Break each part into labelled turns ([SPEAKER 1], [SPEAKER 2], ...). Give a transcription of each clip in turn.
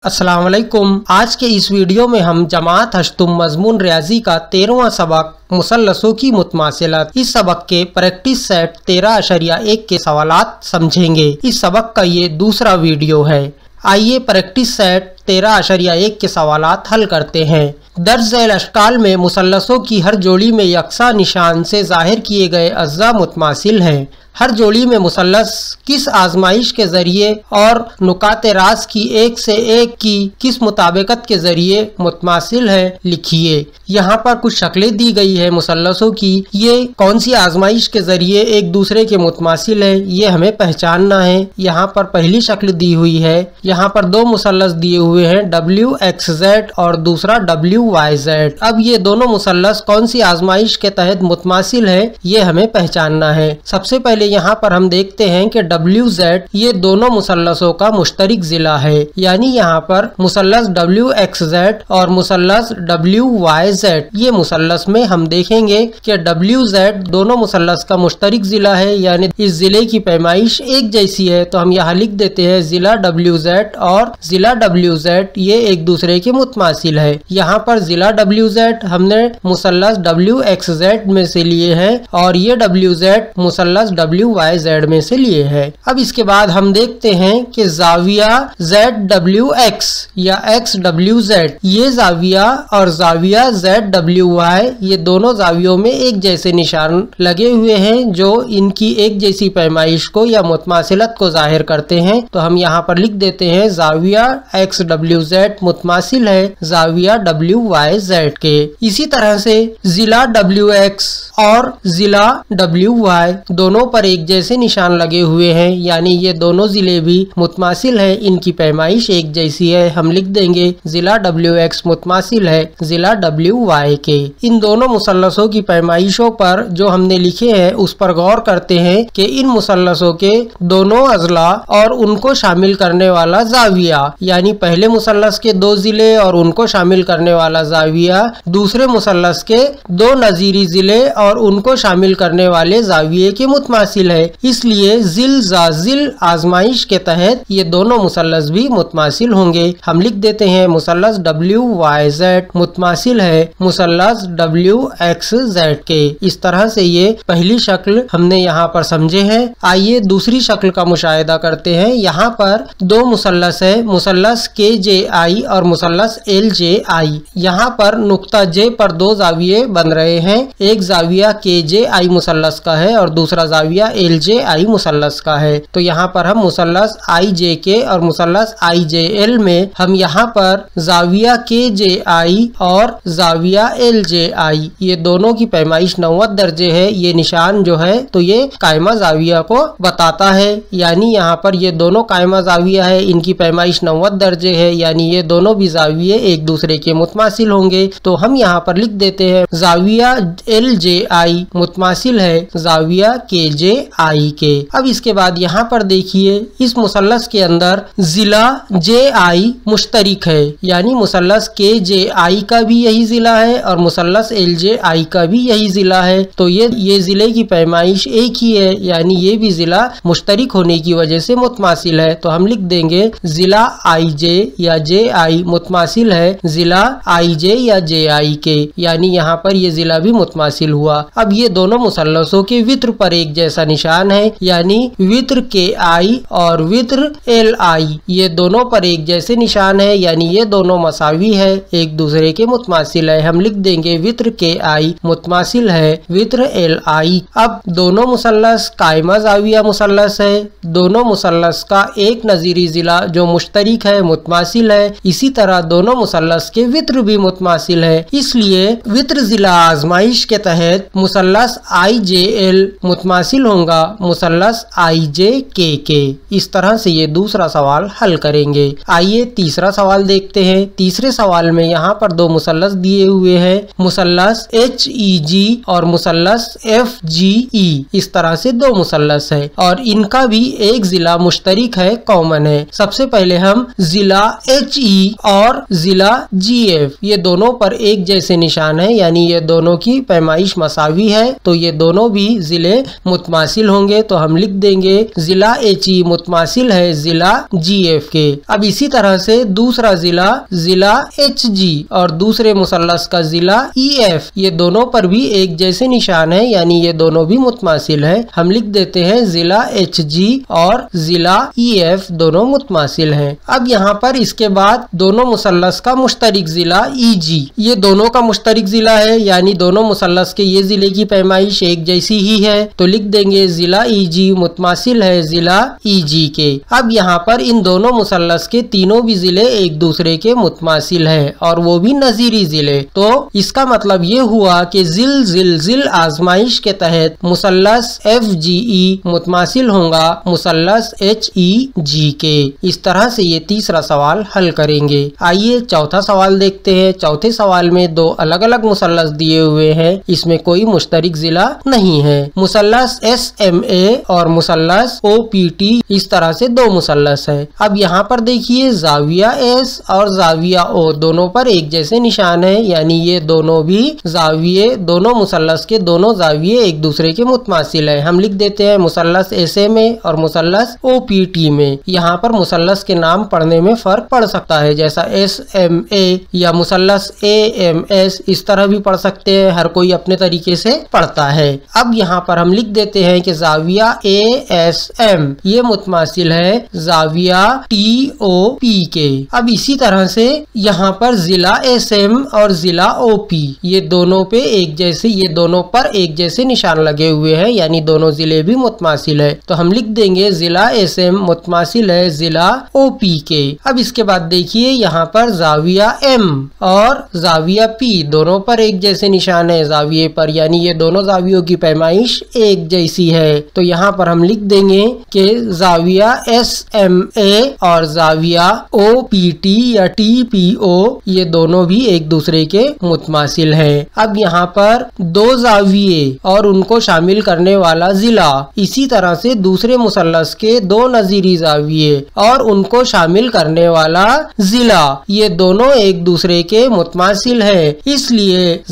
[SPEAKER 1] अस्सलाम वालेकुम। आज के इस वीडियो में हम जमात हश्तुम मजमून रियाजी का 13वां सबक मुसल्लसों की मुतमासिलत, इस सबक के प्रैक्टिस सेट 13.1 के सवालात समझेंगे। इस सबक का ये दूसरा वीडियो है। आइए प्रैक्टिस सेट 13.1 के सवालात हल करते हैं। दर्ज झैल अशकाल में मुसल्लसों की हर जोड़ी में यकसा निशान से जाहिर किए गए अज्जा मुतमासिल हैं। हर जोड़ी में मुसल्लस किस आजमाइश के जरिए और नुकाते राज की एक से एक की किस मुताबिकत के जरिए मुतमासिल है, लिखिए। यहाँ पर कुछ शक्लें दी गई है मुसल्लसों की। ये कौन सी आजमाइश के जरिए एक दूसरे के मुतमासिल है, ये हमें पहचानना है। यहाँ पर पहली शक्ल दी हुई है। यहाँ पर दो मुसल्लस दिए हुए हैं, WXZ और दूसरा WYZ। अब ये दोनों मुसल्लस कौन सी आजमाइश के तहत मुतमासिल है, ये हमें पहचानना है। सबसे पहले यहाँ पर हम देखते हैं कि WZ ये दोनों मुसल्लसों का मुश्तरिक जिला है, यानी यहाँ पर मुसल्लस WXZ और मुसल्लस WYZ ये मुसल्लस में हम देखेंगे कि WZ दोनों मुसल्लस का मुश्तरिक जिला है, यानी इस जिले की पैमाइश एक जैसी है। तो हम यहाँ लिख देते हैं जिला WZ और जिला WZ ये एक दूसरे के मुतमासिल है। यहाँ पर जिला WZ हमने मुसल्लस WXZ में से लिए हैं और ये WZ मुसल्लस WYZ में से लिए है। अब इसके बाद हम देखते हैं कि जाविया ZWX या XWZ ये जाविया और जाविया ZWY ये दोनों जावियों में एक जैसे निशान लगे हुए हैं जो इनकी एक जैसी पैमाइश को या मुतमासिलत को जाहिर करते हैं। तो हम यहाँ पर लिख देते हैं जाविया XWZ मुतमासिल है जाविया WYZ के। इसी तरह से जिला WX और जिला WY दोनों पर एक जैसे निशान लगे हुए हैं, यानी ये दोनों जिले भी मुतमासिल है, इनकी पैमाइश एक जैसी है। हम लिख देंगे जिला WX मुतमासिल है जिला WY के। इन दोनों मुसल्लसों की पैमाइशों पर जो हमने लिखे हैं उस पर गौर करते हैं कि इन मुसल्लसों के दोनों अजला और उनको शामिल करने वाला जाविया, यानी पहले मुसल्लस के दो जिले और उनको शामिल करने वाला जाविया दूसरे मुसल्लस के दो नजीरी जिले और उनको शामिल करने वाले जाविये के मुतमासिल है। इसलिए जिल जाजिल आजमाइश के तहत ये दोनों मुसल्लस भी मुतमासिल होंगे। हम लिख देते हैं मुसल्लस WYZ मुतमासिल है मुसल्लस WXZ के। इस तरह से ये पहली शक्ल हमने यहाँ पर समझे हैं। आइए दूसरी शक्ल का मुशाहिदा करते हैं। यहाँ पर दो मुसल्लस है, मुसल्लस KJI और मुसल्लस LJI। यहाँ पर नुक्ता J पर दो जाविये बन रहे हैं, एक जाविया KJI मुसल्लस का है और दूसरा जाविया LJI मुसल्लस का है। तो यहाँ पर हम मुसल्लस IJK और मुसल्लस IJL में हम यहाँ पर जाविया KJI और जाविया LJI ये दोनों की पैमाइश 90 दर्जे है। ये निशान जो है तो ये कायमा जाविया को बताता है, यानी यहाँ पर ये दोनों कायमा जाविया है, इनकी पैमाइश 90 दर्जे है, यानी ये दोनों भी जाविये एक दूसरे के मुतमासिल होंगे। तो हम यहाँ पर लिख देते हैं जाविया LJI मुतमासिल है जाविया KJI के। अब इसके बाद यहाँ पर देखिए इस मुसल्लस के अंदर जिला JI मुश्तरिक है, यानी मुसल्लस KJI का भी यही जिला है और मुसल्लस LJI का भी यही जिला है। तो ये जिले की पैमाइश एक ही है, यानी ये भी जिला मुश्तरिक होने की वजह से मुतमासिल है। तो हम लिख देंगे जिला IJ या JI मुतमासिल है जिला IJ या JI के, यानी यहाँ पर ये जिला भी मुतमासिल हुआ। अब ये दोनों मुसल्लसों के वित्र पर एक जैसा निशान है, यानी वित्र KI और वित्र LI ये दोनों पर एक जैसे निशान है, यानी ये दोनों मसावी है, एक दूसरे के मुतमासिल है। हम लिख देंगे वित्र KI मुतमासिल है वित्र LI। अब दोनों मुसल्लस कायमा जाविया मुसल्लस है, दोनों मुसल्लस का एक नजीरी जिला जो मुश्तरिक है मुतमासिल है। इसी तरह दोनों मुसल्लस के वित्र भी मुतमासिल है, इसलिए वित्र जिला आजमाइश के तहत मुसल्लस IJL मुतमासिल होगा मुसल्लस IJK के। इस तरह से ये दूसरा सवाल हल करेंगे। आइए तीसरा सवाल देखते हैं। तीसरे सवाल में यहाँ पर दो मुसल्लस दिए हुए हैं, मुसल्लस HEG और मुसल्लस FGE। इस तरह से दो मुसल्लस है और इनका भी एक जिला मुश्तरिक है, कॉमन है। सबसे पहले हम जिला HE और जिला GF ये दोनों पर एक जैसे निशान है, यानी ये दोनों की पैमाइश मसावी है, तो ये दोनों भी जिले मुतमासिल मुतमासिल होंगे तो हम लिख देंगे जिला HE मुतमासिल है जिला GF के। अब इसी तरह से दूसरा जिला HG और दूसरे मुसल्लस का जिला EF, ये दोनों पर भी एक जैसे निशान है, यानी ये दोनों भी मुतमासिल है। हम लिख देते हैं जिला HG और जिला EF दोनों मुतमासिल हैं। अब यहाँ पर इसके बाद दोनों मुसल्लस का मुश्तरिक जिला EG, ये दोनों का मुश्तरिक जिला है, यानी दोनों मुसल्लस के ये जिले की पैमाइश एक जैसी ही है, तो लिख देंगे जिला EG मुतमासिल है जिला EG के। अब यहाँ पर इन दोनों मुसल्लस के तीनों भी जिले एक दूसरे के मुतमासिल हैं और वो भी नजीरी जिले। तो इसका मतलब ये हुआ कि जिल आजमाइश के तहत मुसल्लस FGE मुतमासिल होगा मुसल्लस HEG के। इस तरह से ये तीसरा सवाल हल करेंगे। आइए चौथा सवाल देखते हैं। चौथे सवाल में दो अलग अलग मुसल्लस दिए हुए हैं, इसमें कोई मुश्तरिक जिला नहीं है। मुसल्लस SMA और मुसल्लस OPT, इस तरह से दो मुसल्लस है। अब यहाँ पर देखिए जाविया S और जाविया O दोनों पर एक जैसे निशान है, यानी ये दोनों भी जाविये, दोनों मुसल्लस के दोनों जाविये एक दूसरे के मुतमासिल है। हम लिख देते हैं मुसल्लस SMA और मुसल्लस OPT में। यहाँ पर मुसल्लस के नाम पढ़ने में फर्क पड़ सकता है, जैसा SMA या मुसल्लस AMS इस तरह भी पढ़ सकते हैं, हर कोई अपने तरीके से पढ़ता है। अब यहाँ पर हम लिख देते हैं कि जाविया ASM ये मुतमासिल है जाविया TOP के। अब इसी तरह से यहाँ पर जिला SM और जिला OP ये दोनों पे एक जैसे, ये दोनों पर एक जैसे निशान लगे हुए हैं, यानी दोनों जिले भी मुतमासिल है, तो हम लिख देंगे जिला SM मुतमासिल है जिला OP के। अब इसके बाद देखिए यहाँ पर जाविया M और जाविया P दोनों पर एक जैसे निशान है जाविये पर, यानी ये दोनों जावियों की पैमाइश एक जैसी है, तो यहाँ पर हम लिख देंगे कि जाविया SMA और जाविया OPT या TPO ये दोनों भी एक दूसरे के मुतमासिल है। अब यहाँ पर दो जाविये और उनको शामिल करने वाला जिला, इसी तरह से दूसरे मुसल्लस के दो नजीरी जाविये और उनको शामिल करने वाला जिला, ये दोनों एक दूसरे के मुतमासिल है, इसलिए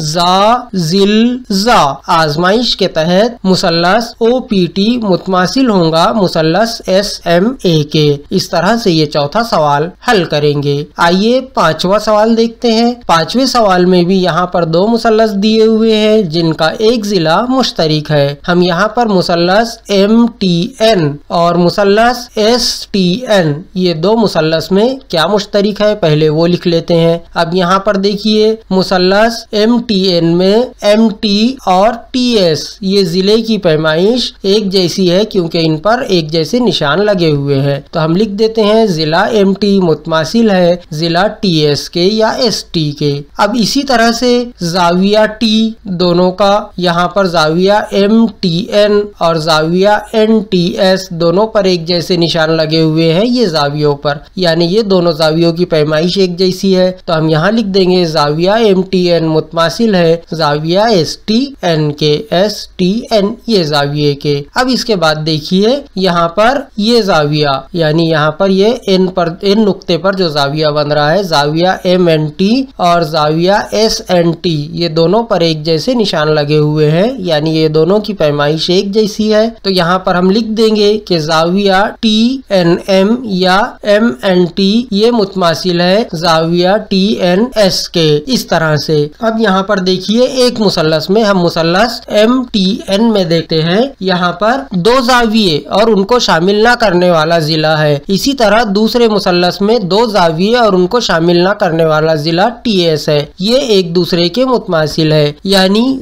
[SPEAKER 1] जा आजमाइश के तहत मुसल्लस OPT मुतमासिल होगा मुसल्लस SMA के। इस तरह से ये चौथा सवाल हल करेंगे। आइए पांचवा सवाल देखते हैं। पांचवे सवाल में भी यहाँ पर दो मुसल्लस दिए हुए हैं जिनका एक जिला मुश्तरिक है। हम यहाँ पर मुसल्लस MTN और मुसल्लस STN ये दो मुसल्लस में क्या मुश्तरिक है पहले वो लिख लेते हैं। अब यहाँ पर देखिए मुसल्लस MTN में MT और TS ये जिले की पैमाइश एक जैसी है क्योंकि इन पर एक जैसे निशान लगे हुए हैं, तो हम लिख देते हैं जिला MT मुतमासिल है जिला TS के या ST के। अब इसी तरह से जाविया T दोनों का यहाँ पर जाविया MTN और जाविया NTS दोनों पर एक जैसे निशान लगे हुए हैं ये जावियों पर, यानी ये दोनों जावियों की पैमाइश एक जैसी है, तो हम यहाँ लिख देंगे जाविया MTN मुतमासिल है जाविया STN के STN ये जाविये के। अब इसके बाद देखिए यहाँ पर ये जाविया, यानी यहाँ पर ये N नुक्ते पर जो जाविया बन रहा है जाविया MNT और जाविया SNT ये दोनों पर एक जैसे निशान लगे हुए हैं, यानी ये दोनों की पैमाइश एक जैसी है, तो यहाँ पर हम लिख देंगे कि जाविया TNM या MNT ये मुतमासिल है जाविया TNS के। इस तरह से अब यहाँ पर देखिए एक मुसल्लस में हम मुसल्लस MTN में देखते हैं, यहाँ पर दो जाविये और उनको शामिल न करने वाला जिला है। इसी तरह दूसरे मुसल्लस में दो जाविये और उनको शामिल न करने वाला जिला TS है, ये एक दूसरे के मुतमासिल है, यानी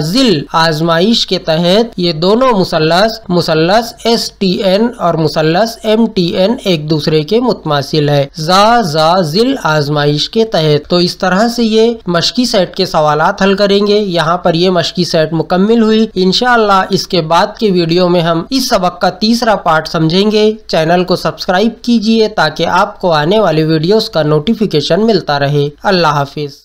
[SPEAKER 1] जिल आजमाइश के तहत ये दोनों मुसल्लस STN और मुसल्लस MTN एक दूसरे के मुतमासिल है जिल आजमाइश के तहत। तो इस तरह से ये मशकी सेट के सवालात हल करेंगे। यहाँ पर ये मशकी सेट मुकम्मिल हुई। इंशाअल्लाह इसके बाद के वीडियो में हम इस सबक का तीसरा पार्ट समझेंगे। चैनल को सब्सक्राइब कीजिए ताकि आपको आने वाले वीडियोस का नोटिफिकेशन मिलता रहे। अल्लाह हाफिज।